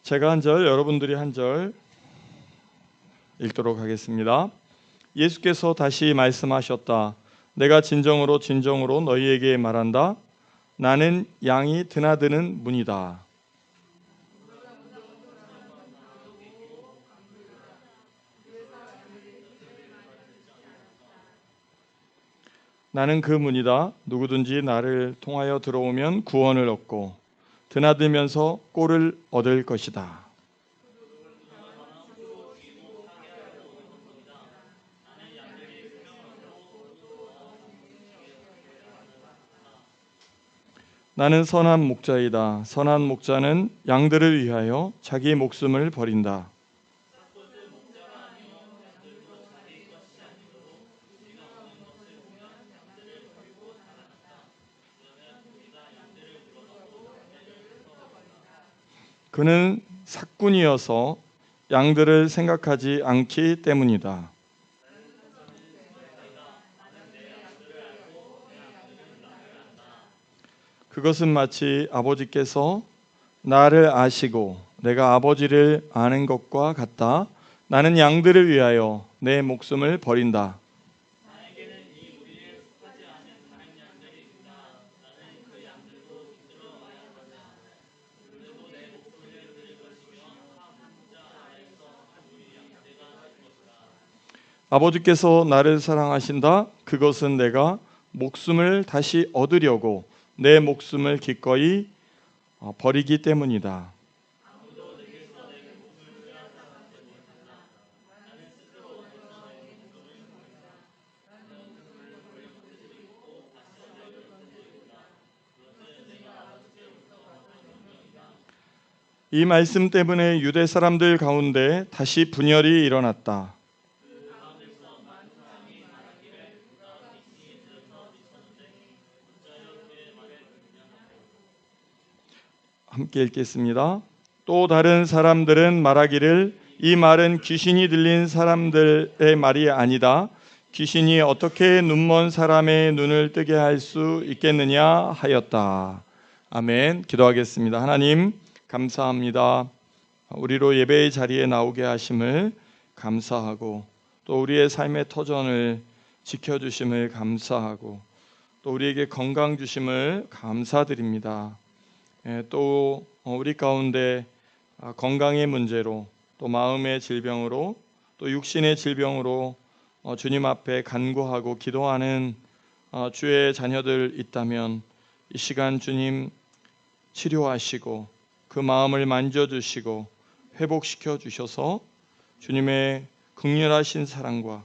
제가 한 절, 여러분들이 한 절 읽도록 하겠습니다. 예수께서 다시 말씀하셨다. 내가 진정으로 너희에게 말한다. 나는 양이 드나드는 문이다. 나는 그 문이다. 누구든지 나를 통하여 들어오면 구원을 얻고 드나들면서 꼴을 얻을 것이다. 나는 선한 목자이다. 선한 목자는 양들을 위하여 자기 목숨을 버린다. 그는 삭군이어서 양들을 생각하지 않기 때문이다. 그것은 마치 아버지께서 나를 아시고 내가 아버지를 아는 것과 같다. 나는 양들을 위하여 내 목숨을 버린다. 아버지께서 나를 사랑하신다. 그것은 내가 목숨을 다시 얻으려고 내 목숨을 기꺼이 버리기 때문이다. 이 말씀 때문에 유대 사람들 가운데 다시 분열이 일어났다. 함께 읽겠습니다. 또 다른 사람들은 말하기를 이 말은 귀신이 들린 사람들의 말이 아니다. 귀신이 어떻게 눈먼 사람의 눈을 뜨게 할 수 있겠느냐 하였다. 아멘. 기도하겠습니다. 하나님 감사합니다. 우리로 예배의 자리에 나오게 하심을 감사하고 또 우리의 삶의 터전을 지켜주심을 감사하고 또 우리에게 건강 주심을 감사드립니다. 또 우리 가운데 건강의 문제로 또 마음의 질병으로 또 육신의 질병으로 주님 앞에 간구하고 기도하는 주의 자녀들 있다면 이 시간 주님 치료하시고 그 마음을 만져주시고 회복시켜 주셔서 주님의 긍휼하신 사랑과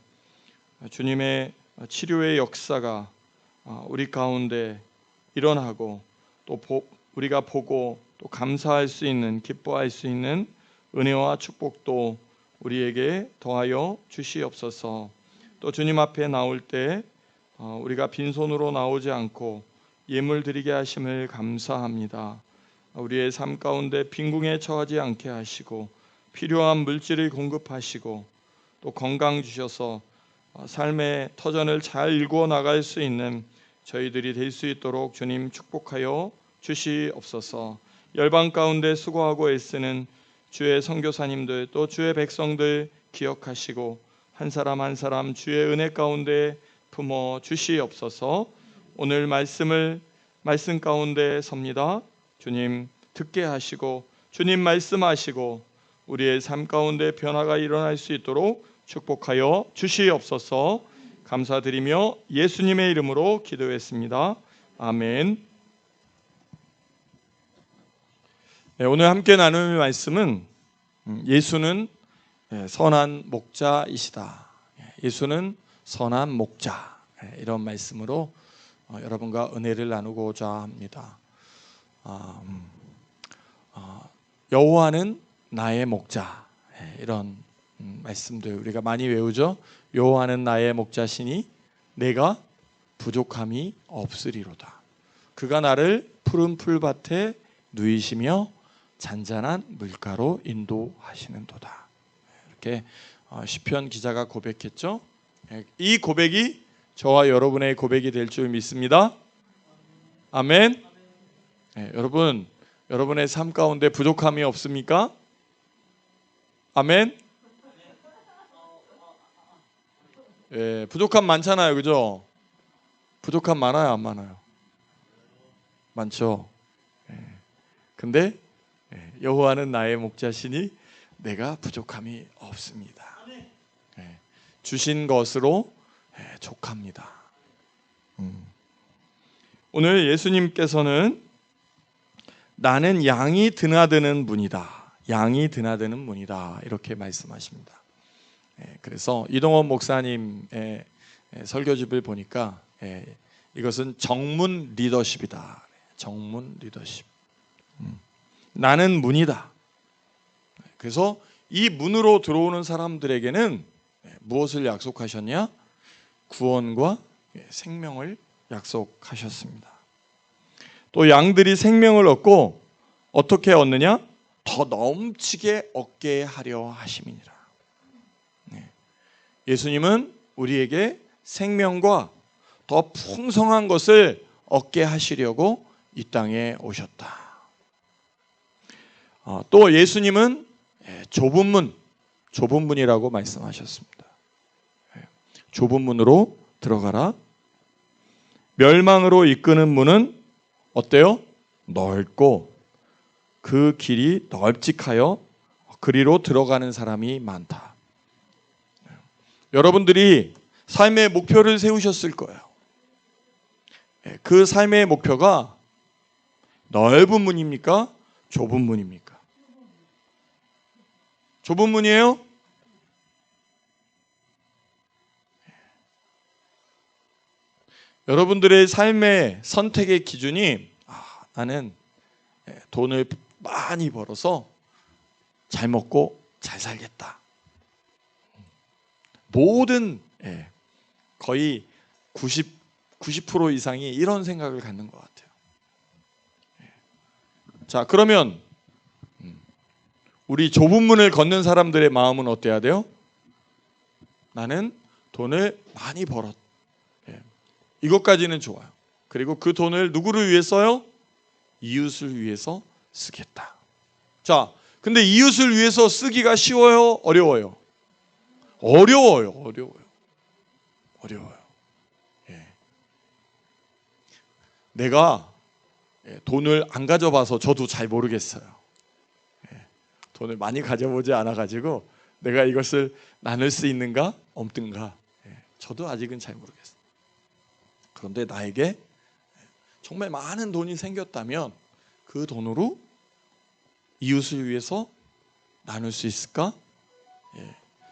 주님의 치료의 역사가 우리 가운데 일어나고 또 우리가 보고 또 감사할 수 있는 기뻐할 수 있는 은혜와 축복도 우리에게 더하여 주시옵소서. 또 주님 앞에 나올 때 우리가 빈손으로 나오지 않고 예물 드리게 하심을 감사합니다. 우리의 삶 가운데 빈궁에 처하지 않게 하시고 필요한 물질을 공급하시고 또 건강 주셔서 삶의 터전을 잘 일구어 나갈 수 있는 저희들이 될 수 있도록 주님 축복하여 주시옵소서. 열방 가운데 수고하고 애쓰는 주의 선교사님들 또 주의 백성들 기억하시고 한 사람 한 사람 주의 은혜 가운데 품어 주시옵소서. 오늘 말씀 가운데 섭니다. 주님 듣게 하시고 주님 말씀하시고 우리의 삶 가운데 변화가 일어날 수 있도록 축복하여 주시옵소서. 감사드리며 예수님의 이름으로 기도했습니다. 아멘. 오늘 함께 나눌 말씀은 예수는 선한 목자이시다. 예수는 선한 목자, 이런 말씀으로 여러분과 은혜를 나누고자 합니다. 여호와는 나의 목자, 이런 말씀들 우리가 많이 외우죠. 여호와는 나의 목자시니 내가 부족함이 없으리로다. 그가 나를 푸른 풀밭에 누이시며 잔잔한 물가로 인도하시는도다. 이렇게 시편 기자가 고백했죠. 이 고백이 저와 여러분의 고백이 될 줄 믿습니다. 아멘. 여러분, 여러분의 삶 가운데 부족함이 없습니까? 아멘. 예, 부족함 많잖아요, 그죠? 부족함 많아요, 안 많아요? 많죠. 예. 근데 여호와는 나의 목자시니 내가 부족함이 없습니다. 예. 주신 것으로 족합니다. 오늘 예수님께서는 나는 양이 드나드는 문이다. 양이 드나드는 문이다. 이렇게 말씀하십니다. 그래서 이동원 목사님의 설교집을 보니까 이것은 정문 리더십이다. 정문 리더십. 나는 문이다. 그래서 이 문으로 들어오는 사람들에게는 무엇을 약속하셨냐? 구원과 생명을 약속하셨습니다. 또 양들이 생명을 얻고 어떻게 얻느냐? 더 넘치게 얻게 하려 하심이니라. 예수님은 우리에게 생명과 더 풍성한 것을 얻게 하시려고 이 땅에 오셨다. 또 예수님은 좁은 문이라고 말씀하셨습니다. 좁은 문으로 들어가라. 멸망으로 이끄는 문은 어때요? 넓고 그 길이 널찍하여 그리로 들어가는 사람이 많다. 여러분들이 삶의 목표를 세우셨을 거예요. 그 삶의 목표가 넓은 문입니까? 좁은 문입니까? 좁은 문이에요? 여러분들의 삶의 선택의 기준이 나는 돈을 많이 벌어서 잘 먹고 잘 살겠다. 모든 거의 90% 이상이 이런 생각을 갖는 것 같아요. 자, 그러면 우리 좁은 문을 걷는 사람들의 마음은 어때야 돼요? 나는 돈을 많이 벌었. 이것까지는 좋아요. 그리고 그 돈을 누구를 위해 써요? 이웃을 위해서 쓰겠다. 자, 근데 이웃을 위해서 쓰기가 쉬워요? 어려워요? 어려워요. 내가 돈을 안 가져봐서 저도 잘 모르겠어요. 돈을 많이 가져보지 않아가지고 내가 이것을 나눌 수 있는가 없든가 저도 아직은 잘 모르겠어요. 그런데 나에게 정말 많은 돈이 생겼다면 그 돈으로 이웃을 위해서 나눌 수 있을까?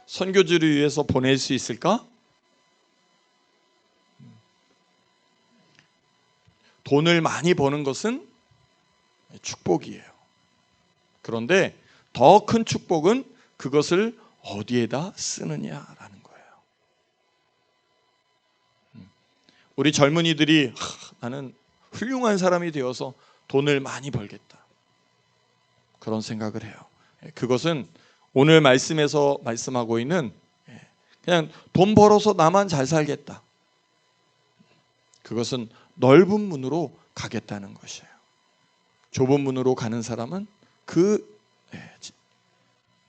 선교지를 위해서 보낼 수 있을까? 돈을 많이 버는 것은 축복이에요. 그런데 더 큰 축복은 그것을 어디에다 쓰느냐라는 거예요. 우리 젊은이들이 나는 훌륭한 사람이 되어서 돈을 많이 벌겠다. 그런 생각을 해요. 그것은 오늘 말씀에서 말씀하고 있는 그냥 돈 벌어서 나만 잘 살겠다. 그것은 넓은 문으로 가겠다는 것이에요. 좁은 문으로 가는 사람은 그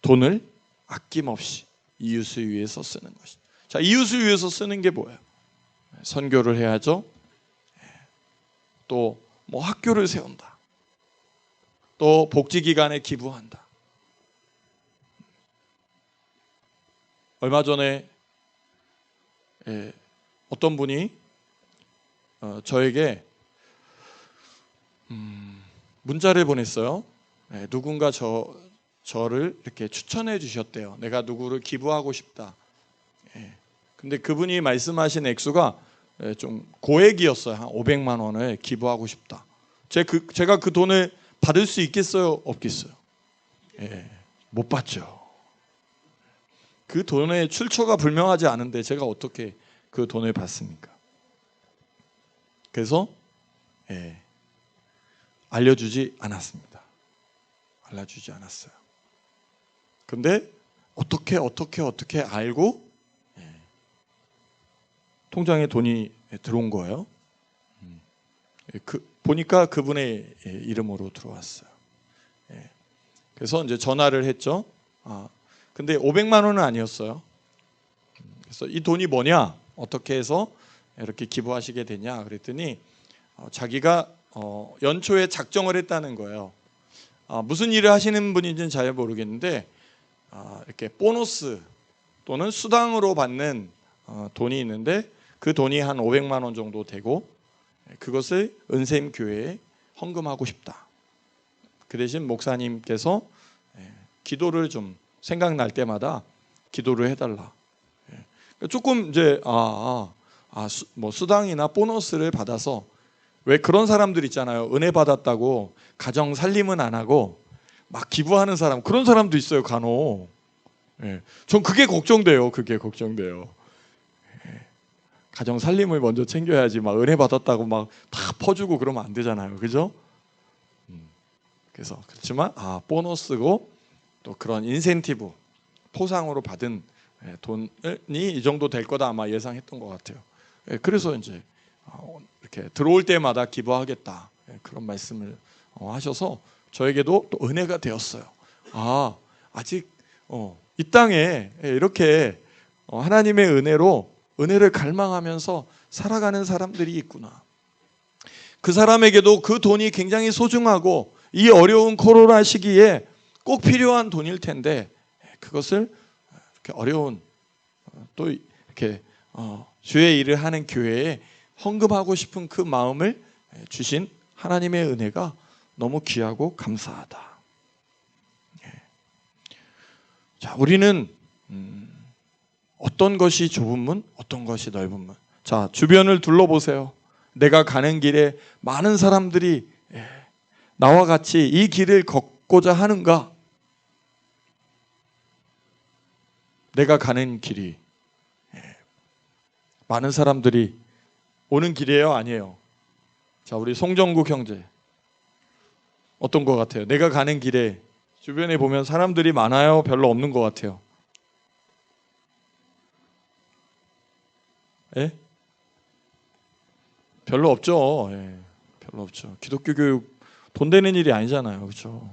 돈을 아낌없이 이웃을 위해서 쓰는 것이죠. 자, 이웃을 위해서 쓰는 게 뭐예요? 선교를 해야죠. 또 뭐 학교를 세운다. 또 복지기관에 기부한다. 얼마 전에 어떤 분이 저에게 문자를 보냈어요. 누군가 저를 이렇게 추천해 주셨대요. 내가 누구를 기부하고 싶다. 근데 그분이 말씀하신 액수가 좀 고액이었어요. 한 500만 원을 기부하고 싶다. 제가 그 돈을 받을 수 있겠어요? 없겠어요? 못 받죠. 그 돈의 출처가 불명하지 않은데 제가 어떻게 그 돈을 받습니까? 그래서 알려주지 않았습니다. 알려주지 않았어요. 근데 어떻게 알고 통장에 돈이 들어온 거예요. 보니까 그분의 이름으로 들어왔어요. 그래서 이제 전화를 했죠. 근데 500만 원은 아니었어요. 그래서 이 돈이 뭐냐? 어떻게 해서 이렇게 기부하시게 되냐? 그랬더니 자기가 연초에 작정을 했다는 거예요. 무슨 일을 하시는 분인지는 잘 모르겠는데 이렇게 보너스 또는 수당으로 받는 돈이 있는데 그 돈이 한 500만 원 정도 되고 그것을 은샘 교회에 헌금하고 싶다. 그 대신 목사님께서 기도를 좀 생각날 때마다 기도를 해달라. 조금 이제 뭐 수당이나 보너스를 받아서 왜 그런 사람들 있잖아요. 은혜 받았다고 가정 살림은 안 하고 막 기부하는 사람, 그런 사람도 있어요, 간혹. 전 그게 걱정돼요. 그게 걱정돼요. 가정 살림을 먼저 챙겨야지 막 은혜 받았다고 막 다 퍼주고 그러면 안 되잖아요. 그죠? 그래서 그렇지만 보너스고 또 그런 인센티브 포상으로 받은 돈이 이 정도 될 거다 아마 예상했던 것 같아요. 그래서 이제 이렇게 들어올 때마다 기부하겠다 그런 말씀을 하셔서 저에게도 또 은혜가 되었어요. 아직 이 땅에 이렇게 하나님의 은혜로 은혜를 갈망하면서 살아가는 사람들이 있구나. 그 사람에게도 그 돈이 굉장히 소중하고 이 어려운 코로나 시기에 꼭 필요한 돈일 텐데 그것을 이렇게 어려운 또 이렇게 주의 일을 하는 교회에 헌금하고 싶은 그 마음을 주신 하나님의 은혜가 너무 귀하고 감사하다. 자, 우리는 어떤 것이 좁은 문, 어떤 것이 넓은 문. 자, 주변을 둘러보세요. 내가 가는 길에 많은 사람들이 나와 같이 이 길을 걷고자 하는가? 내가 가는 길이 많은 사람들이 오는 길이에요? 아니에요? 자, 우리 송정국 형제 어떤 것 같아요? 내가 가는 길에 주변에 보면 사람들이 많아요? 별로 없는 것 같아요? 예? 별로 없죠. 별로 없죠. 기독교 교육 돈 되는 일이 아니잖아요. 그렇죠?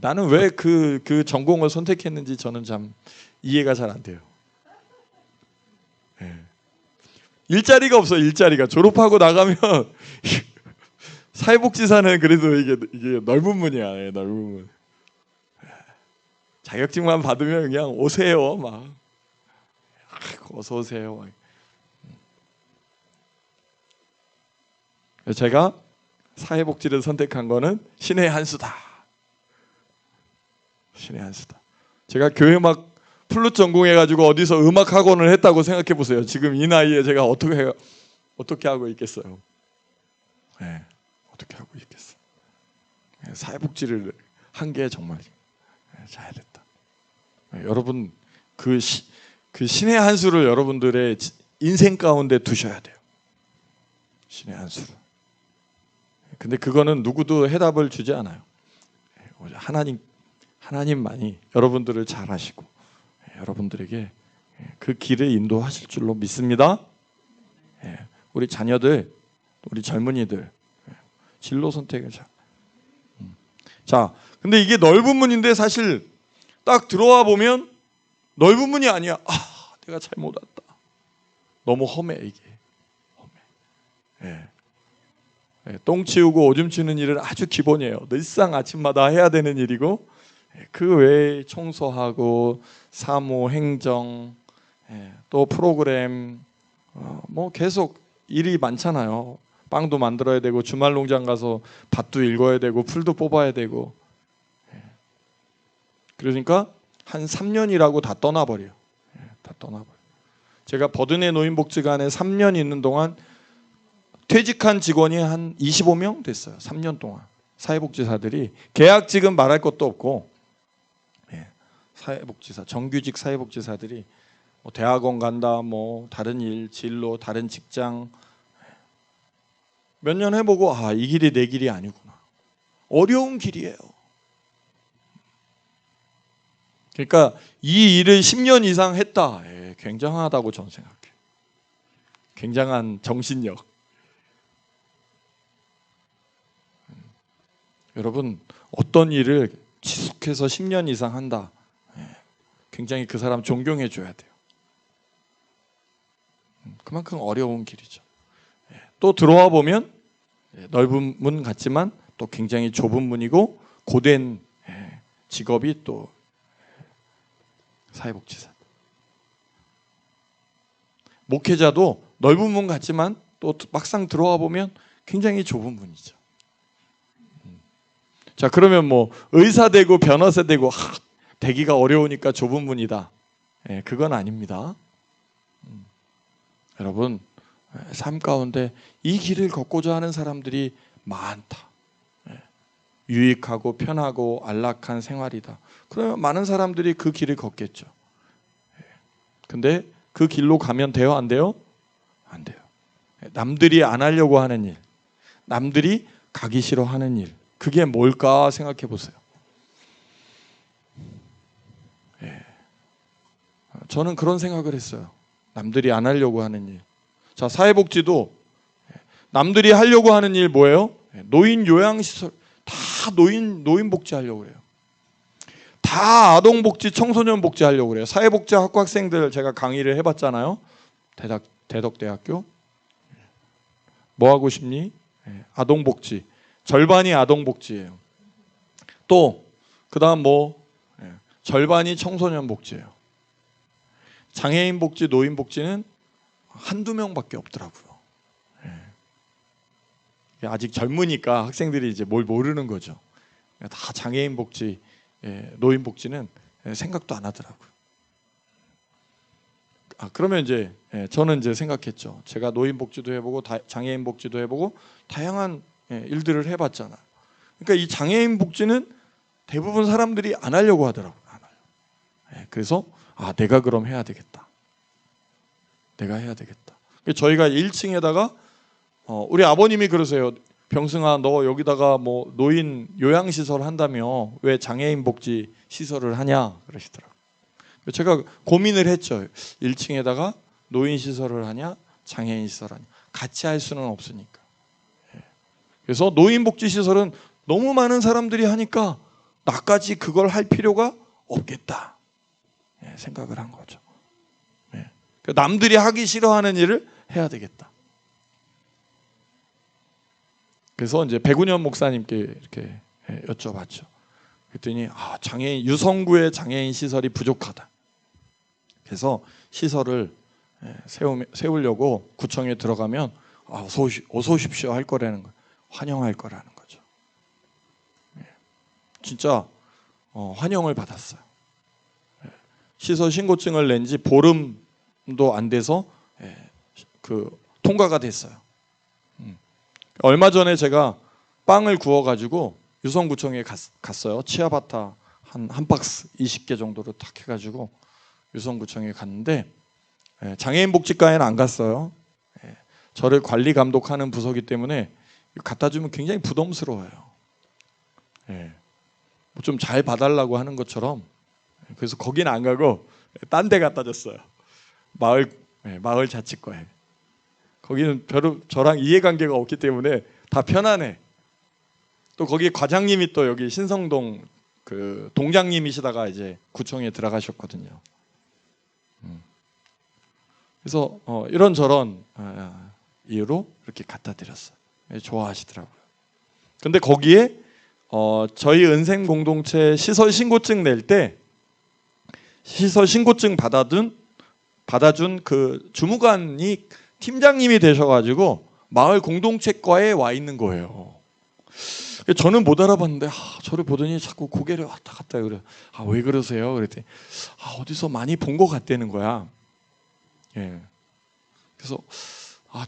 나는 왜 그 전공을 선택했는지 저는 참 이해가 잘 안 돼요. 일자리가 없어요. 일자리가. 졸업하고 나가면 사회복지사는 그래도 이게 넓은 문이야. 넓은 문. 자격증만 받으면 그냥 오세요. 막 어서 오세요. 막. 제가 사회복지를 선택한 거는 신의 한 수다. 신의 한 수다. 제가 교회음악 플룻 전공해가지고 어디서 음악 학원을 했다고 생각해 보세요. 지금 이 나이에 제가 어떻게 하고 있겠어요? 어떻게 하고 있겠어? 사회복지를 한 게 정말 잘됐다. 여러분 그 신의 한 수를 여러분들의 인생 가운데 두셔야 돼요. 신의 한 수를. 근데 그거는 누구도 해답을 주지 않아요. 하나님만이 여러분들을 잘 아시고 여러분들에게 그 길을 인도하실 줄로 믿습니다. 우리 자녀들, 우리 젊은이들 진로 선택을 잘. 자, 근데 이게 넓은 문인데 사실 딱 들어와 보면 넓은 문이 아니야. 내가 잘못 왔다. 너무 험해 이게. 험해. 똥 치우고 오줌 치는 일은 아주 기본이에요. 늘상 아침마다 해야 되는 일이고 그 외에 청소하고 사무, 행정, 또 프로그램 뭐 계속 일이 많잖아요. 빵도 만들어야 되고 주말 농장 가서 밭도 읽어야 되고 풀도 뽑아야 되고 그러니까 한 3년이라고 다 떠나버려요. 다 떠나버려요. 제가 버든의 노인복지관에 3년 있는 동안 퇴직한 직원이 한 25명 됐어요. 3년 동안. 사회복지사들이 계약직은 말할 것도 없고 사회복지사, 정규직 사회복지사들이 뭐 대학원 간다, 뭐 다른 일, 진로, 다른 직장 몇 년 해보고 이 길이 내 길이 아니구나. 어려운 길이에요. 그러니까 이 일을 10년 이상 했다. 굉장하다고 저는 생각해요. 굉장한 정신력. 여러분 어떤 일을 지속해서 10년 이상 한다. 굉장히 그 사람 존경해 줘야 돼요. 그만큼 어려운 길이죠. 또 들어와 보면 넓은 문 같지만 또 굉장히 좁은 문이고 고된 직업이 또 사회복지사. 목회자도 넓은 문 같지만 또 막상 들어와 보면 굉장히 좁은 문이죠. 자, 그러면 뭐 의사 되고 변호사 되고 되기가 어려우니까 좁은 문이다. 그건 아닙니다. 여러분, 삶 가운데 이 길을 걷고자 하는 사람들이 많다. 유익하고 편하고 안락한 생활이다. 그러면 많은 사람들이 그 길을 걷겠죠. 근데 그 길로 가면 돼요? 안 돼요? 안 돼요. 남들이 안 하려고 하는 일, 남들이 가기 싫어하는 일, 그게 뭘까 생각해 보세요. 저는 그런 생각을 했어요. 남들이 안 하려고 하는 일. 자, 사회복지도 남들이 하려고 하는 일 뭐예요? 노인 요양시설, 다 노인복지 하려고 그래요. 다 아동복지, 청소년복지 하려고 그래요. 사회복지 학과 학생들 제가 강의를 해봤잖아요. 대덕대학교. 뭐 하고 싶니? 아동복지. 절반이 아동복지예요. 또 그다음 뭐 절반이 청소년복지예요. 장애인복지, 노인복지는 한두 명밖에 없더라고요. 아직 젊으니까 학생들이 이제 뭘 모르는 거죠. 다 장애인복지, 노인복지는 생각도 안 하더라고요. 그러면 이제 저는 이제 생각했죠. 제가 노인복지도 해보고 장애인복지도 해보고 다양한 일들을 해봤잖아요. 그러니까 이 장애인복지는 대부분 사람들이 안 하려고 하더라고요. 안 해요. 그래서 내가 그럼 해야 되겠다. 내가 해야 되겠다. 저희가 1층에다가 우리 아버님이 그러세요. 병승아, 너 여기다가 뭐 노인 요양시설 한다며 왜 장애인 복지 시설을 하냐 그러시더라고요. 제가 고민을 했죠. 1층에다가 노인 시설을 하냐 장애인 시설 하냐, 같이 할 수는 없으니까. 그래서 노인 복지 시설은 너무 많은 사람들이 하니까 나까지 그걸 할 필요가 없겠다 생각을 한 거죠. 남들이 하기 싫어하는 일을 해야 되겠다. 그래서 이제 백운현 목사님께 이렇게 여쭤봤죠. 그랬더니 장애인 유성구에 장애인 시설이 부족하다. 그래서 시설을 세우려고 구청에 들어가면 어서 오십시오 할 거라는 거예요. 환영할 거라는 거죠. 진짜 환영을 받았어요. 시설 신고증을 낸 지 보름도 안 돼서 통과가 됐어요. 얼마 전에 제가 빵을 구워가지고 유성구청에 갔어요. 치아바타 한 박스 20개 정도로 탁 해가지고 유성구청에 갔는데 장애인 복지과에는 안 갔어요. 저를 관리 감독하는 부서기 때문에 갖다 주면 굉장히 부담스러워요. 좀 잘 봐달라고 하는 것처럼. 그래서 거기는 안 가고 딴 데 갖다 줬어요. 마을 자치과에. 거기는 별로 저랑 이해관계가 없기 때문에 다 편안해. 또 거기 과장님이 또 여기 신성동 그 동장님이시다가 이제 구청에 들어가셨거든요. 그래서 이런저런 이유로 이렇게 갖다 드렸어요. 좋아하시더라고요. 근데 거기에 저희 은생 공동체 시설 신고증 낼 때 시설 신고증 받아준 그 주무관이 팀장님이 되셔가지고 마을 공동체과에 와 있는 거예요. 저는 못 알아봤는데 저를 보더니 자꾸 고개를 왔다 갔다 그래요. 왜 그러세요? 그랬더니 어디서 많이 본 것 같다는 거야. 그래서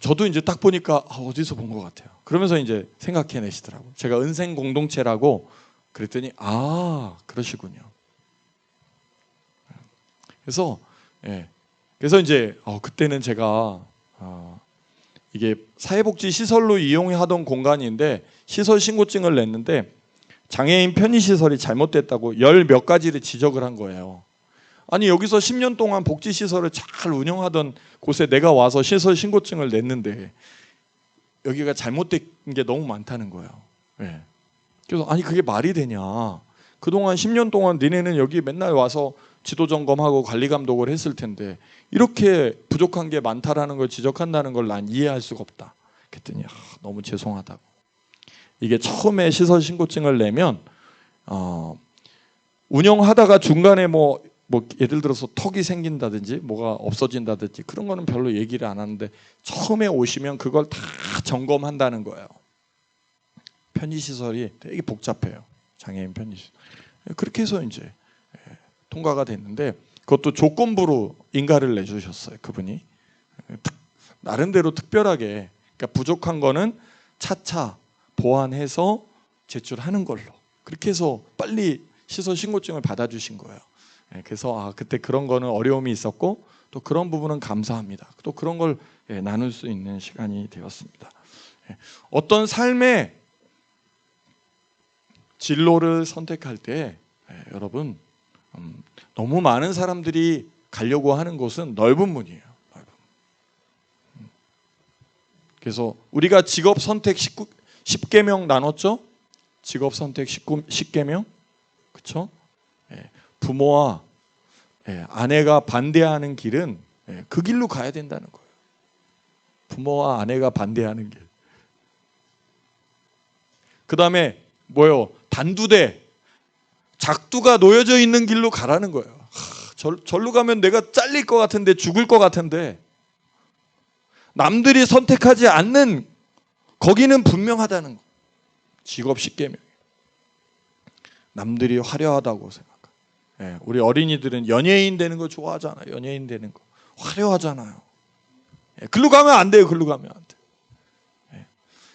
저도 이제 딱 보니까 어디서 본 것 같아요. 그러면서 이제 생각해내시더라고요. 제가 은생 공동체라고 그랬더니 그러시군요. 그래서 이제 그때는 제가 이게 사회복지 시설로 이용하던 공간인데 시설 신고증을 냈는데 장애인 편의시설이 잘못됐다고 열 몇 가지를 지적을 한 거예요. 아니 여기서 10년 동안 복지시설을 잘 운영하던 곳에 내가 와서 시설 신고증을 냈는데 여기가 잘못된 게 너무 많다는 거예요. 그래서 아니 그게 말이 되냐. 그동안 10년 동안 니네는 여기 맨날 와서 지도 점검하고 관리 감독을 했을 텐데 이렇게 부족한 게 많다라는 걸 지적한다는 걸 난 이해할 수가 없다. 그랬더니 너무 죄송하다고. 이게 처음에 시설 신고증을 내면 운영하다가 중간에 뭐 예를 들어서 턱이 생긴다든지 뭐가 없어진다든지 그런 거는 별로 얘기를 안 하는데 처음에 오시면 그걸 다 점검한다는 거예요. 편의시설이 되게 복잡해요. 장애인 편의시설. 그렇게 해서 이제 통과가 됐는데 그것도 조건부로 인가를 내주셨어요. 그분이. 나름대로 특별하게 그러니까 부족한 거는 차차 보완해서 제출하는 걸로 그렇게 해서 빨리 시설 신고증을 받아주신 거예요. 그래서 그때 그런 거는 어려움이 있었고 또 그런 부분은 감사합니다. 또 그런 걸 나눌 수 있는 시간이 되었습니다. 어떤 삶의 진로를 선택할 때 여러분 너무 많은 사람들이 가려고 하는 곳은 넓은 문이에요. 그래서 우리가 직업 선택 10계명 나눴죠? 직업 선택 10계명 그렇죠? 부모와 아내가 반대하는 길은 그 길로 가야 된다는 거예요. 부모와 아내가 반대하는 길. 그 다음에 뭐요? 단두대, 작두가 놓여져 있는 길로 가라는 거예요. 절로 가면 내가 잘릴 것 같은데 죽을 것 같은데 남들이 선택하지 않는 거기는 분명하다는 거. 직업 10계명. 남들이 화려하다고 생각해요. 우리 어린이들은 연예인 되는 거 좋아하잖아요. 연예인 되는 거. 화려하잖아요. 글로 가면 안 돼요. 글로 가면 안 돼요.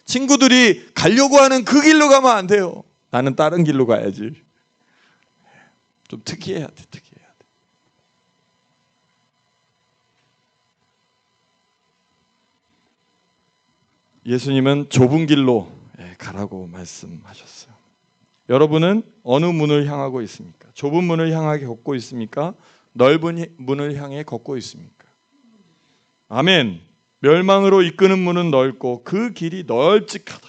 친구들이 가려고 하는 그 길로 가면 안 돼요. 나는 다른 길로 가야지. 좀 특이해야 돼. 특이해야 돼. 예수님은 좁은 길로 가라고 말씀하셨어요. 여러분은 어느 문을 향하고 있습니까? 좁은 문을 향하게 걷고 있습니까? 넓은 문을 향해 걷고 있습니까? 아멘. 멸망으로 이끄는 문은 넓고 그 길이 널찍하다.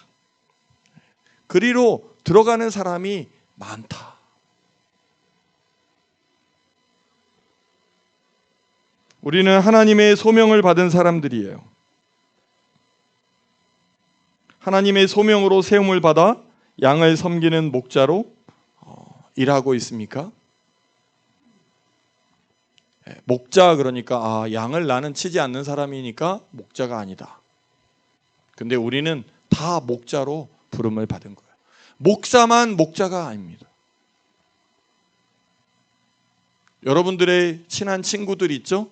그리로 들어가는 사람이 많다. 우리는 하나님의 소명을 받은 사람들이에요. 하나님의 소명으로 세움을 받아 양을 섬기는 목자로 일하고 있습니까? 목자 그러니까 양을 나는 치지 않는 사람이니까 목자가 아니다. 근데 우리는 다 목자로 부름을 받은 거예요. 목사만 목자가 아닙니다. 여러분들의 친한 친구들 있죠?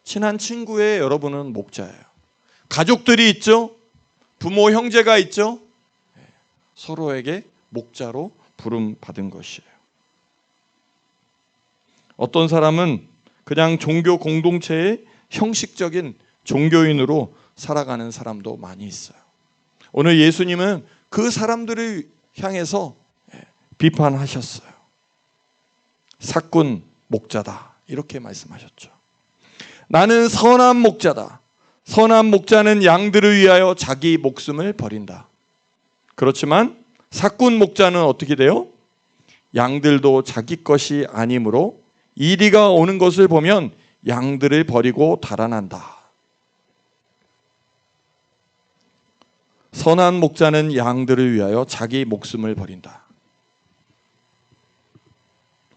친한 친구의 여러분은 목자예요. 가족들이 있죠? 부모 형제가 있죠? 서로에게 목자로 부름 받은 것이에요. 어떤 사람은 그냥 종교 공동체의 형식적인 종교인으로 살아가는 사람도 많이 있어요. 오늘 예수님은 그 사람들을 향해서 비판하셨어요. 사꾼 목자다 이렇게 말씀하셨죠. 나는 선한 목자다. 선한 목자는 양들을 위하여 자기 목숨을 버린다. 그렇지만 사꾼 목자는 어떻게 돼요? 양들도 자기 것이 아니므로 이리가 오는 것을 보면 양들을 버리고 달아난다. 선한 목자는 양들을 위하여 자기 목숨을 버린다.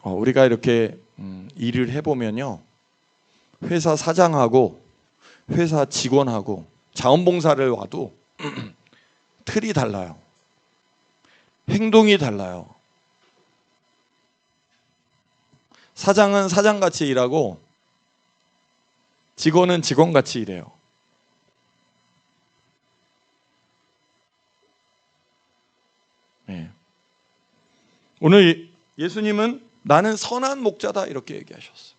우리가 이렇게 일을 해보면요. 회사 사장하고 회사 직원하고 자원봉사를 와도 틀이 달라요. 행동이 달라요. 사장은 사장같이 일하고 직원은 직원같이 일해요. 네. 오늘 예수님은 나는 선한 목자다 이렇게 얘기하셨어요.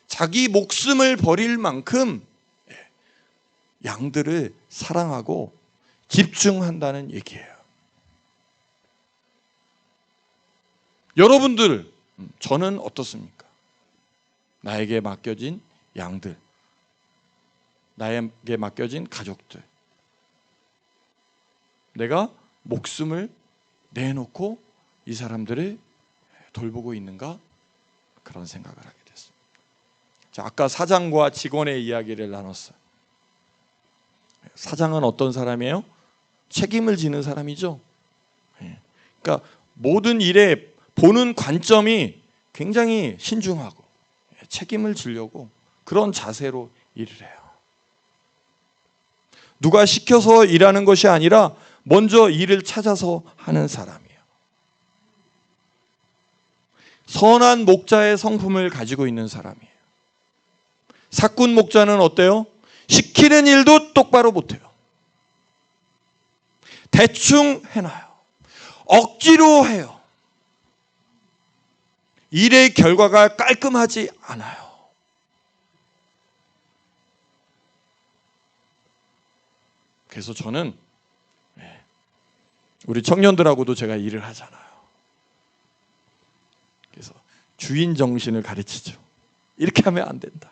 자기 목숨을 버릴 만큼 양들을 사랑하고 집중한다는 얘기예요. 여러분들, 저는 어떻습니까? 나에게 맡겨진 양들, 나에게 맡겨진 가족들, 내가 목숨을 내놓고 이 사람들을 돌보고 있는가? 그런 생각을 하게 됐습니다. 자, 아까 사장과 직원의 이야기를 나눴어요. 사장은 어떤 사람이에요? 책임을 지는 사람이죠. 그러니까 모든 일에 보는 관점이 굉장히 신중하고 책임을 지려고 그런 자세로 일을 해요. 누가 시켜서 일하는 것이 아니라 먼저 일을 찾아서 하는 사람이에요. 선한 목자의 성품을 가지고 있는 사람이에요. 사꾼 목자는 어때요? 시키는 일도 똑바로 못해요. 대충 해놔요. 억지로 해요. 일의 결과가 깔끔하지 않아요. 그래서 저는 우리 청년들하고도 제가 일을 하잖아요. 그래서 주인 정신을 가르치죠. 이렇게 하면 안 된다.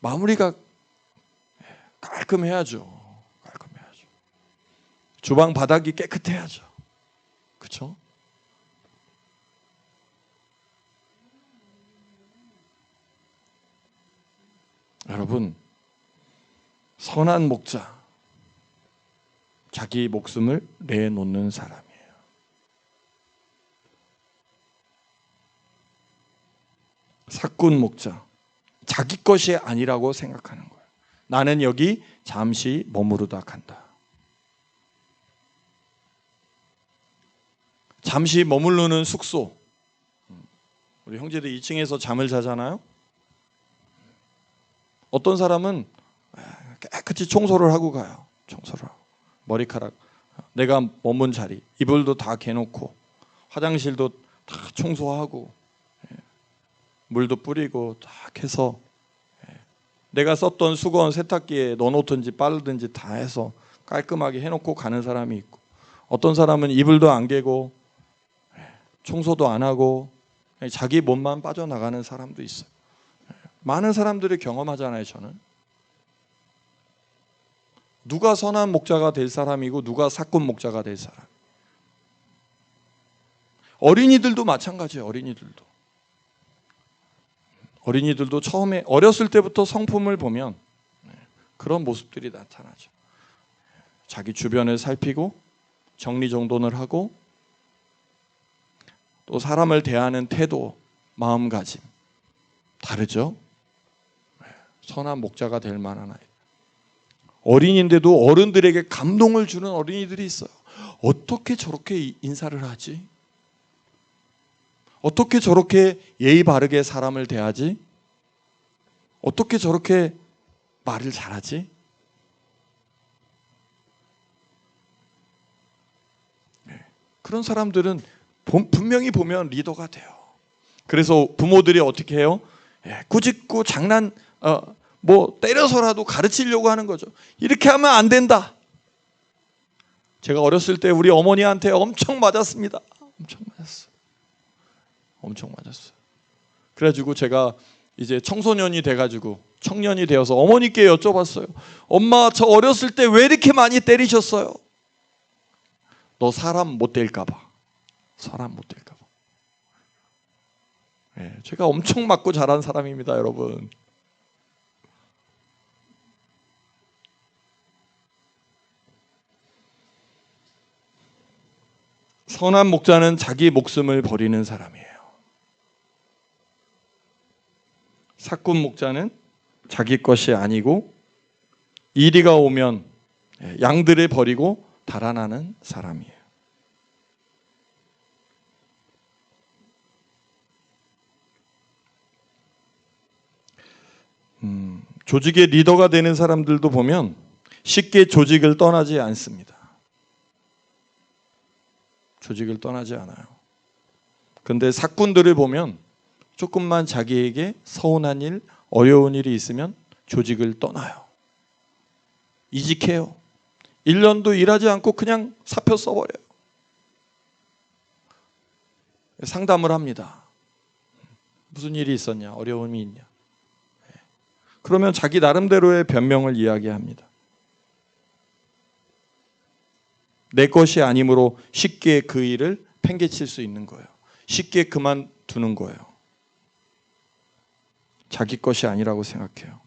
마무리가 깔끔해야죠. 깔끔해야죠. 주방 바닥이 깨끗해야죠. 그렇죠? 여러분, 선한 목자, 자기 목숨을 내놓는 사람이에요. 사꾼 목자, 자기 것이 아니라고 생각하는 거예요. 나는 여기 잠시 머무르다 간다. 잠시 머무르는 숙소. 우리 형제들 2층에서 잠을 자잖아요. 어떤 사람은 깨끗이 청소를 하고 가요. 청소를 하고. 머리카락, 내가 머문 자리, 이불도 다 개놓고 화장실도 다 청소하고 물도 뿌리고 딱 해서 내가 썼던 수건 세탁기에 넣어놓든지 빨든지 다 해서 깔끔하게 해놓고 가는 사람이 있고, 어떤 사람은 이불도 안 개고 청소도 안 하고 자기 몸만 빠져나가는 사람도 있어요. 많은 사람들이 경험하잖아요. 저는 누가 선한 목자가 될 사람이고 누가 사꾼 목자가 될 사람. 어린이들도 마찬가지예요. 어린이들도 처음에 어렸을 때부터 성품을 보면 그런 모습들이 나타나죠. 자기 주변을 살피고 정리정돈을 하고 또 사람을 대하는 태도, 마음가짐 다르죠. 선한 목자가 될 만한 아이. 어린이인데도 어른들에게 감동을 주는 어린이들이 있어요. 어떻게 저렇게 인사를 하지? 어떻게 저렇게 예의 바르게 사람을 대하지? 어떻게 저렇게 말을 잘하지? 그런 사람들은 분명히 보면 리더가 돼요. 그래서 부모들이 어떻게 해요? 꾸짖고 장난 때려서라도 가르치려고 하는 거죠. 이렇게 하면 안 된다. 제가 어렸을 때 우리 어머니한테 엄청 맞았습니다. 엄청 맞았어요. 그래가지고 제가 이제 청소년이 돼가지고 청년이 되어서 어머니께 여쭤봤어요. 엄마, 저 어렸을 때 왜 이렇게 많이 때리셨어요? 너 사람 못 될까 봐. 제가 엄청 맞고 자란 사람입니다, 여러분. 선한 목자는 자기 목숨을 버리는 사람이에요. 사꾼 목자는 자기 것이 아니고 이리가 오면 양들을 버리고 달아나는 사람이에요. 조직의 리더가 되는 사람들도 보면 쉽게 조직을 떠나지 않습니다. 조직을 떠나지 않아요. 근데 사꾼들을 보면 조금만 자기에게 서운한 일, 어려운 일이 있으면 조직을 떠나요. 이직해요. 1년도 일하지 않고 그냥 사표 써버려요. 상담을 합니다. 무슨 일이 있었냐? 어려움이 있냐? 그러면 자기 나름대로의 변명을 이야기합니다. 내 것이 아니므로 쉽게 그 일을 팽개칠 수 있는 거예요. 쉽게 그만두는 거예요. 자기 것이 아니라고 생각해요.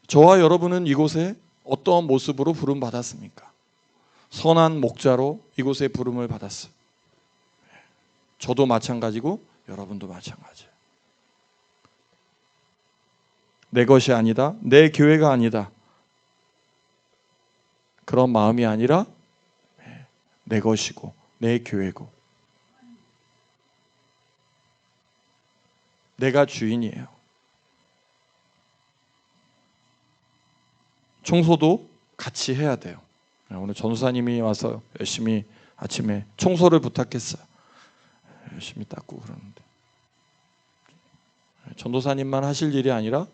저와 여러분은 이곳에 어떤 모습으로 부름받았습니까? 선한 목자로 이곳에 부름을 받았어요. 저도 마찬가지고 여러분도 마찬가지예요. 내 것이 아니다. 내 교회가 아니다. 그런 마음이 아니라 내 것이고 내 교회고 내가 주인이에요. 청소도 같이 해야 돼요. 오늘 전도사님이 와서 열심히 아침에 청소를 부탁했어요. 열심히 닦고 그러는데 전도사님만 하실 일이 아니라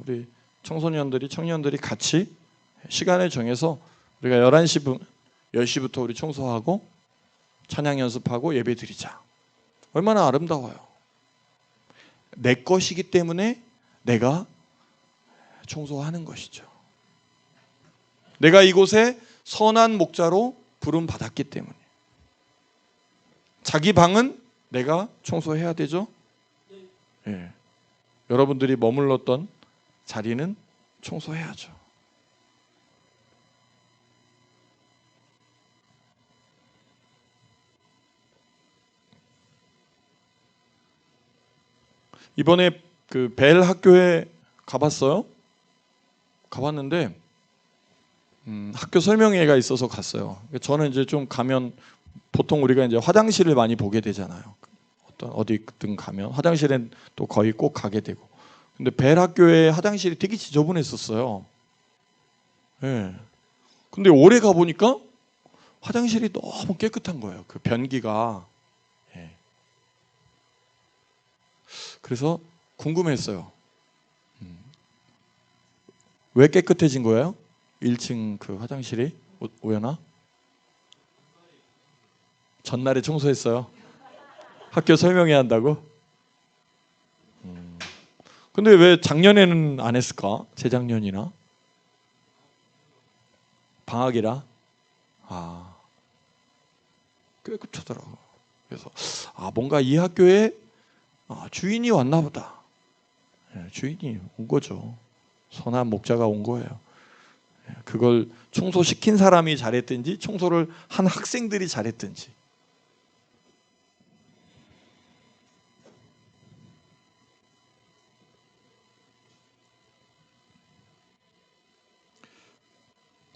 우리 청소년들이 청년들이 같이 시간을 정해서 우리가 10시부터 우리 청소하고 찬양 연습하고 예배 드리자. 얼마나 아름다워요. 내 것이기 때문에 내가 청소하는 것이죠. 내가 이곳에 선한 목자로 부름 받았기 때문에. 자기 방은 내가 청소해야 되죠. 예. 여러분들이 머물렀던 자리는 청소해야죠. 이번에 그 벨 학교에 가봤어요? 가봤는데 학교 설명회가 있어서 갔어요. 저는 이제 좀 가면 보통 우리가 이제 화장실을 많이 보게 되잖아요. 어디든 가면 화장실엔 또 거의 꼭 가게 되고. 근데 벨 학교의 화장실이 되게 지저분했었어요. 예. 근데 올해 가 보니까 화장실이 너무 깨끗한 거예요. 그 변기가. 예. 그래서 궁금했어요. 왜 깨끗해진 거예요? 1층 그 화장실이 오연아? 전날에 청소했어요. 학교 설명회 한다고? 근데 왜 작년에는 안 했을까? 재작년이나? 방학이라? 깨끗하더라고. 그래서 뭔가 이 학교에 주인이 왔나 보다. 주인이 온 거죠. 선한 목자가 온 거예요. 그걸 청소시킨 사람이 잘했든지 청소를 한 학생들이 잘했든지.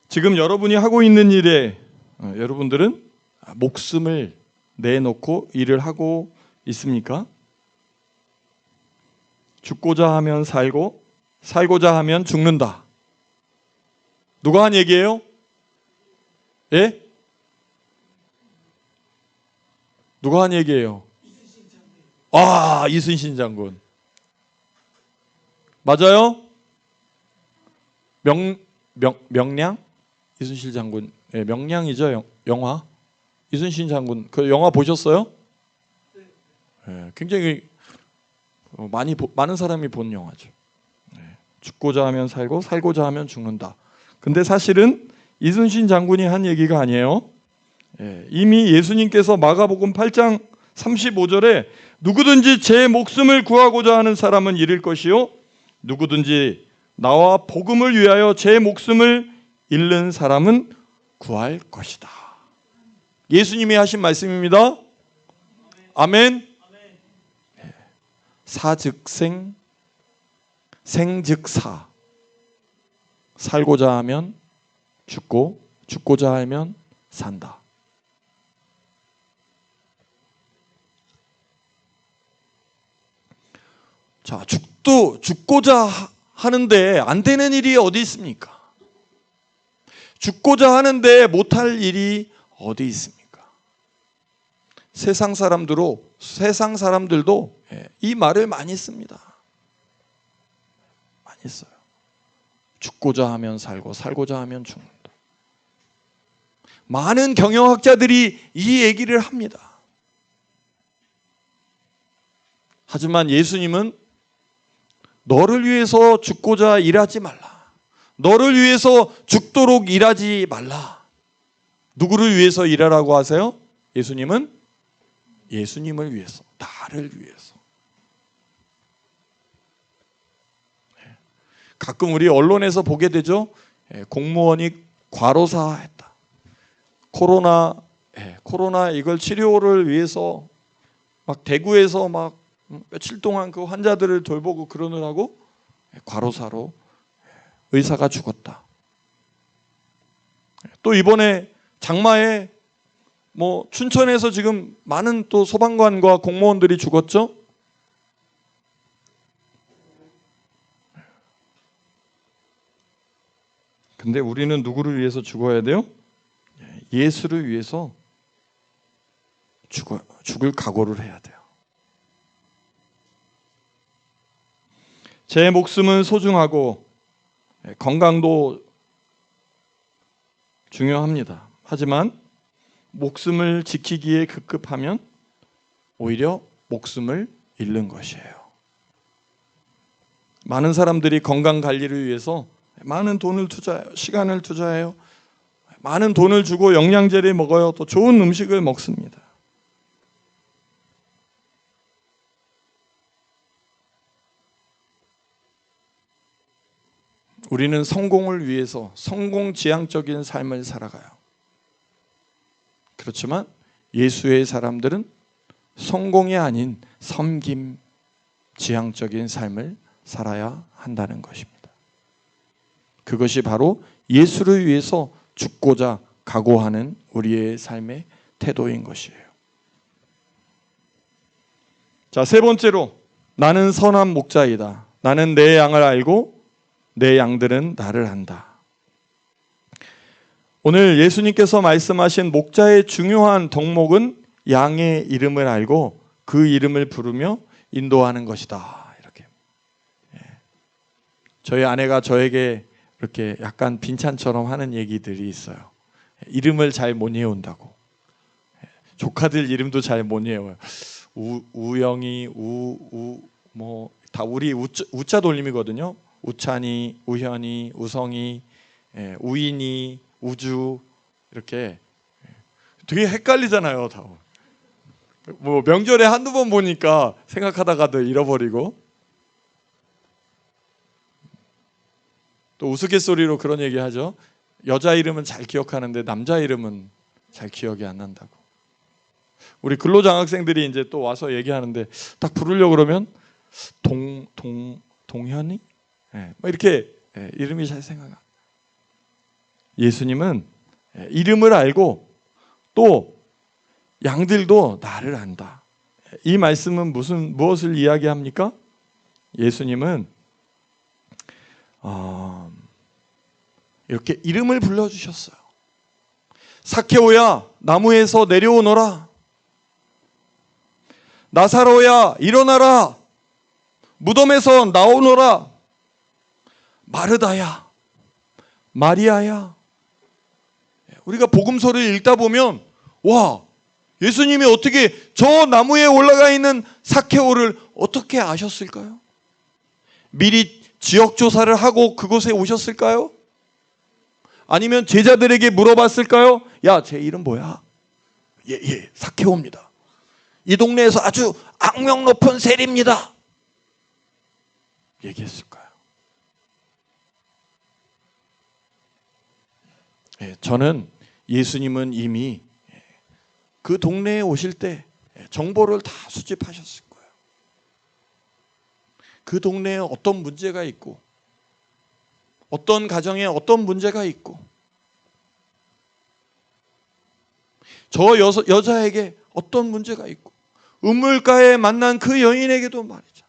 지금 여러분이 하고 있는 일에 여러분들은 목숨을 내놓고 일을 하고 있습니까? 죽고자 하면 살고 살고자 하면 죽는다. 누가 한 얘기예요? 예? 누가 한 얘기예요? 이순신 장군. 맞아요? 명량? 이순신 장군. 예, 명량이죠. 영화. 이순신 장군. 그 영화 보셨어요? 예, 굉장히 많은 사람이 본 영화죠. 예, 죽고자 하면 살고 살고자 하면 죽는다. 근데 사실은 이순신 장군이 한 얘기가 아니에요. 예, 이미 예수님께서 마가복음 8장 35절에 누구든지 제 목숨을 구하고자 하는 사람은 잃을 것이요 누구든지 나와 복음을 위하여 제 목숨을 잃는 사람은 구할 것이다. 예수님이 하신 말씀입니다. 아멘. 사즉생, 생즉사. 살고자 하면 죽고 죽고자 하면 산다. 자, 죽고자 하는데 안 되는 일이 어디 있습니까? 죽고자 하는데 못할 일이 어디 있습니까? 세상 사람들도 이 말을 많이 씁니다. 많이 써요. 죽고자 하면 살고 살고자 하면 죽는다. 많은 경영학자들이 이 얘기를 합니다. 하지만 예수님은 너를 위해서 죽고자 일하지 말라. 너를 위해서 죽도록 일하지 말라. 누구를 위해서 일하라고 하세요? 예수님은 예수님을 위해서, 나를 위해서. 가끔 우리 언론에서 보게 되죠. 공무원이 과로사했다. 코로나 이걸 치료를 위해서 막 대구에서 막 며칠 동안 그 환자들을 돌보고 그러느라고 과로사로 의사가 죽었다. 또 이번에 장마에 뭐 춘천에서 지금 많은 또 소방관과 공무원들이 죽었죠. 근데 우리는 누구를 위해서 죽어야 돼요? 예수를 위해서 죽을 각오를 해야 돼요. 제 목숨은 소중하고 건강도 중요합니다. 하지만 목숨을 지키기에 급급하면 오히려 목숨을 잃는 것이에요. 많은 사람들이 건강 관리를 위해서 많은 돈을 투자해요. 시간을 투자해요. 많은 돈을 주고 영양제를 먹어요. 또 좋은 음식을 먹습니다. 우리는 성공을 위해서 성공지향적인 삶을 살아가요. 그렇지만 예수의 사람들은 성공이 아닌 섬김 지향적인 삶을 살아야 한다는 것입니다. 그것이 바로 예수를 위해서 죽고자 각오하는 우리의 삶의 태도인 것이에요. 자, 세 번째로 나는 선한 목자이다. 나는 내 양을 알고 내 양들은 나를 안다. 오늘 예수님께서 말씀하신 목자의 중요한 덕목은 양의 이름을 알고 그 이름을 부르며 인도하는 것이다. 이렇게. 저희 아내가 저에게 이렇게 약간 빈찬처럼 하는 얘기들이 있어요. 이름을 잘 못 외운다고. 조카들 이름도 잘 못 외워요. 우영이, 뭐 다 우리 우자 돌림이거든요. 우찬이, 우현이, 우성이, 우인이, 우주 이렇게 되게 헷갈리잖아요. 다. 뭐 명절에 한두 번 보니까 생각하다가도 잃어버리고 또 우스갯소리로 그런 얘기 하죠. 여자 이름은 잘 기억하는데 남자 이름은 잘 기억이 안 난다고. 우리 근로장학생들이 이제 또 와서 얘기하는데 딱 부르려고 그러면 동현이? 뭐 이렇게 이름이 잘 생각 안 나요. 예수님은 이름을 알고 또 양들도 나를 안다. 이 말씀은 무엇을 이야기합니까? 예수님은 이렇게 이름을 불러주셨어요. 사케오야 나무에서 내려오너라. 나사로야 일어나라. 무덤에서 나오너라. 마르다야 마리아야. 우리가 복음서를 읽다 보면 와, 예수님이 어떻게 저 나무에 올라가 있는 사케오를 어떻게 아셨을까요? 미리 지역 조사를 하고 그곳에 오셨을까요? 아니면 제자들에게 물어봤을까요? 야, 제 이름 뭐야? 예, 사케오입니다. 이 동네에서 아주 악명 높은 세리입니다. 얘기했을까요? 저는 예수님은 이미 그 동네에 오실 때 정보를 다 수집하셨을 거예요. 그 동네에 어떤 문제가 있고 어떤 가정에 어떤 문제가 있고 저 여자에게 어떤 문제가 있고 우물가에 만난 그 여인에게도 말이죠.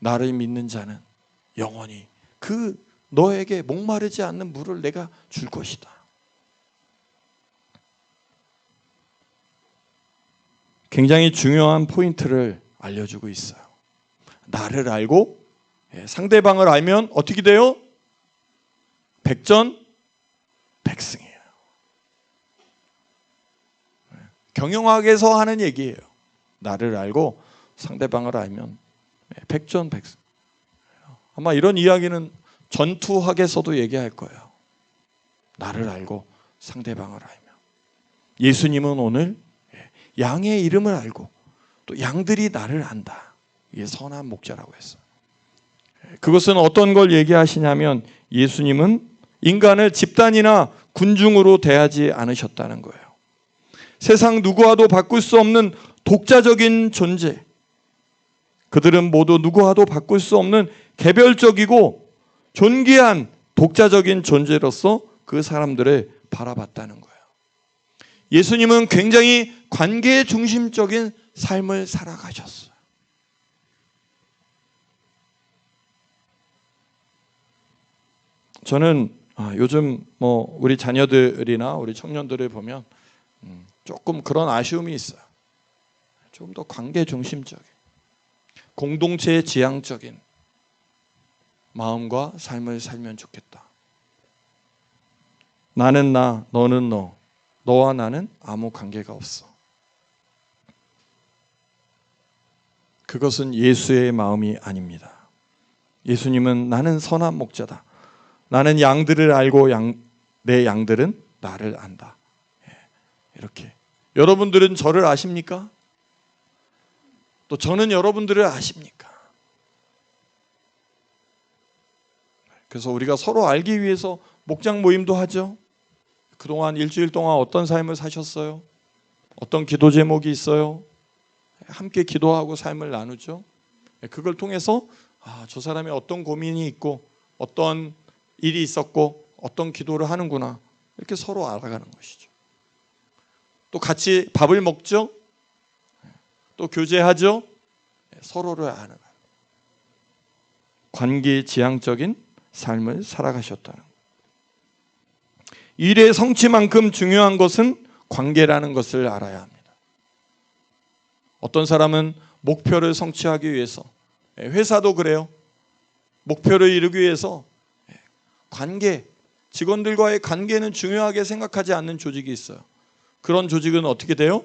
나를 믿는 자는 영원히 그 너에게 목마르지 않는 물을 내가 줄 것이다. 굉장히 중요한 포인트를 알려주고 있어요. 나를 알고 상대방을 알면 어떻게 돼요? 백전백승이에요. 경영학에서 하는 얘기예요. 나를 알고 상대방을 알면 백전백승. 아마 이런 이야기는 전투학에서도 얘기할 거예요. 나를 알고 상대방을 알며. 예수님은 오늘 양의 이름을 알고 또 양들이 나를 안다. 이게 선한 목자라고 했어요. 그것은 어떤 걸 얘기하시냐면 예수님은 인간을 집단이나 군중으로 대하지 않으셨다는 거예요. 세상 누구와도 바꿀 수 없는 독자적인 존재. 그들은 모두 누구와도 바꿀 수 없는 개별적이고 존귀한 독자적인 존재로서 그 사람들을 바라봤다는 거예요. 예수님은 굉장히 관계 중심적인 삶을 살아가셨어요. 저는 요즘 우리 자녀들이나 우리 청년들을 보면 조금 그런 아쉬움이 있어요. 좀 더 관계 중심적인, 공동체 지향적인 마음과 삶을 살면 좋겠다. 나는 나, 너는 너, 너와 나는 아무 관계가 없어. 그것은 예수의 마음이 아닙니다. 예수님은 나는 선한 목자다. 나는 양들을 알고 내 양들은 나를 안다. 이렇게. 여러분들은 저를 아십니까? 또 저는 여러분들을 아십니까? 그래서 우리가 서로 알기 위해서 목장 모임도 하죠. 그동안 일주일 동안 어떤 삶을 사셨어요? 어떤 기도 제목이 있어요? 함께 기도하고 삶을 나누죠. 그걸 통해서 저 사람이 어떤 고민이 있고 어떤 일이 있었고 어떤 기도를 하는구나 이렇게 서로 알아가는 것이죠. 또 같이 밥을 먹죠. 또 교제하죠. 서로를 아는 관계 지향적인 삶을 살아가셨다는 거예요. 일의 성취만큼 중요한 것은 관계라는 것을 알아야 합니다. 어떤 사람은 목표를 성취하기 위해서, 회사도 그래요. 목표를 이루기 위해서 관계, 직원들과의 관계는 중요하게 생각하지 않는 조직이 있어요. 그런 조직은 어떻게 돼요?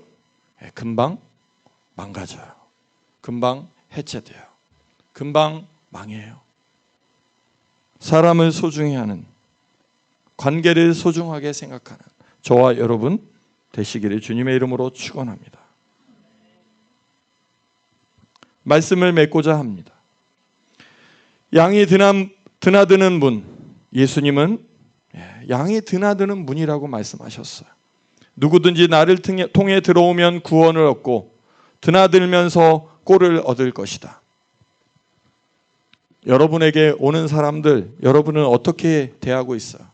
금방 망가져요. 금방 해체돼요. 금방 망해요. 사람을 소중히 하는, 관계를 소중하게 생각하는 저와 여러분 되시기를 주님의 이름으로 축원합니다. 말씀을 맺고자 합니다. 양이 드나드는 문, 예수님은 양이 드나드는 문이라고 말씀하셨어요. 누구든지 나를 통해 들어오면 구원을 얻고 드나들면서 꼴을 얻을 것이다. 여러분에게 오는 사람들, 여러분은 어떻게 대하고 있어요?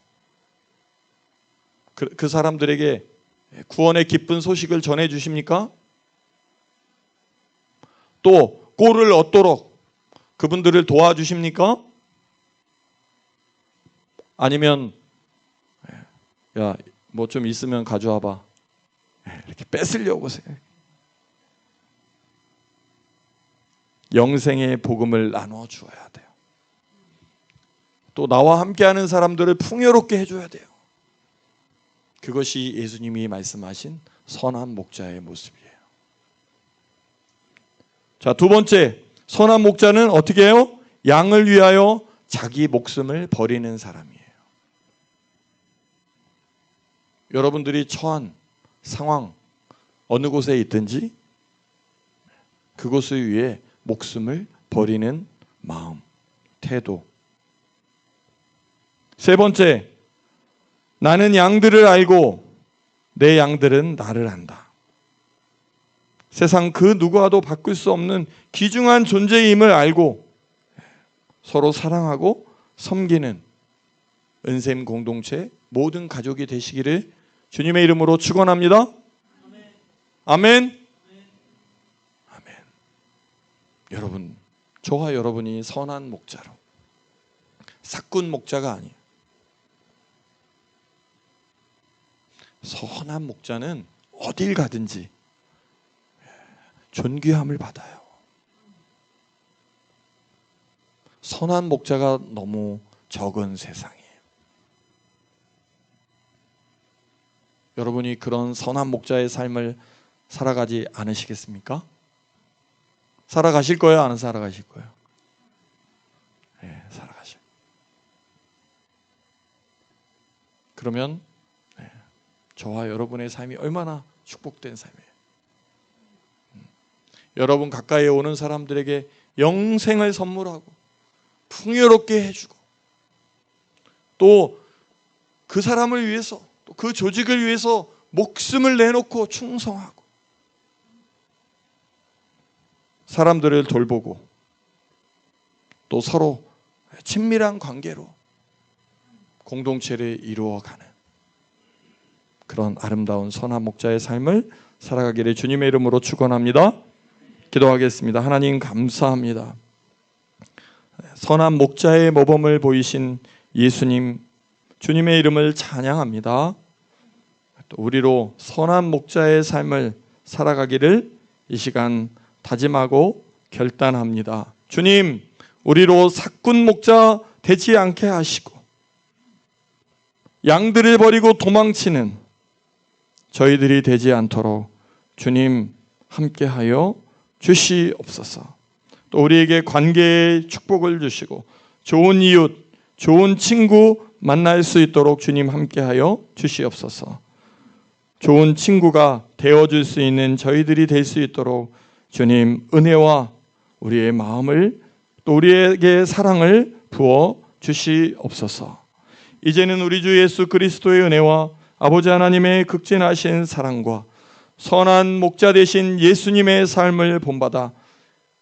그 사람들에게 구원의 기쁜 소식을 전해주십니까? 또 꼴을 얻도록 그분들을 도와주십니까? 아니면 야, 뭐 좀 있으면 가져와봐 이렇게 뺏으려고 생각해요. 영생의 복음을 나눠 주어야 돼요. 또 나와 함께하는 사람들을 풍요롭게 해줘야 돼요. 그것이 예수님이 말씀하신 선한 목자의 모습이에요. 자, 두 번째, 선한 목자는 어떻게 해요? 양을 위하여 자기 목숨을 버리는 사람이에요. 여러분들이 처한 상황 어느 곳에 있든지 그곳을 위해 목숨을 버리는 마음, 태도. 세 번째, 나는 양들을 알고 내 양들은 나를 안다. 세상 그 누구와도 바꿀 수 없는 귀중한 존재임을 알고 서로 사랑하고 섬기는 은샘 공동체 모든 가족이 되시기를 주님의 이름으로 축원합니다. 아멘. 아멘. 여러분, 저와 여러분이 선한 목자로, 사꾼 목자가 아니에요. 선한 목자는 어딜 가든지 존귀함을 받아요. 선한 목자가 너무 적은 세상이에요. 여러분이 그런 선한 목자의 삶을 살아가지 않으시겠습니까? 살아가실 거예요? 안 살아가실 거예요? 네, 그러면 저와 여러분의 삶이 얼마나 축복된 삶이에요. 여러분 가까이 오는 사람들에게 영생을 선물하고 풍요롭게 해주고 또 그 사람을 위해서 또 그 조직을 위해서 목숨을 내놓고 충성하고 사람들을 돌보고 또 서로 친밀한 관계로 공동체를 이루어가는 그런 아름다운 선한 목자의 삶을 살아가기를 주님의 이름으로 축원합니다. 기도하겠습니다. 하나님 감사합니다. 선한 목자의 모범을 보이신 예수님, 주님의 이름을 찬양합니다. 또 우리로 선한 목자의 삶을 살아가기를 이 시간 다짐하고 결단합니다. 주님, 우리로 사꾼 목자 되지 않게 하시고 양들을 버리고 도망치는 저희들이 되지 않도록 주님 함께하여 주시옵소서. 또 우리에게 관계의 축복을 주시고 좋은 이웃, 좋은 친구 만날 수 있도록 주님 함께하여 주시옵소서. 좋은 친구가 되어줄 수 있는 저희들이 될 수 있도록 주님 은혜와 우리의 마음을 또 우리에게 사랑을 부어 주시옵소서. 이제는 우리 주 예수 그리스도의 은혜와 아버지 하나님의 극진하신 사랑과 선한 목자 되신 예수님의 삶을 본받아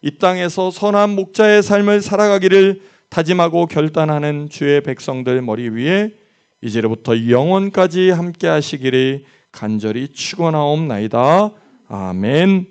이 땅에서 선한 목자의 삶을 살아가기를 다짐하고 결단하는 주의 백성들 머리 위에 이제로부터 영원까지 함께 하시기를 간절히 축원하옵나이다. 아멘.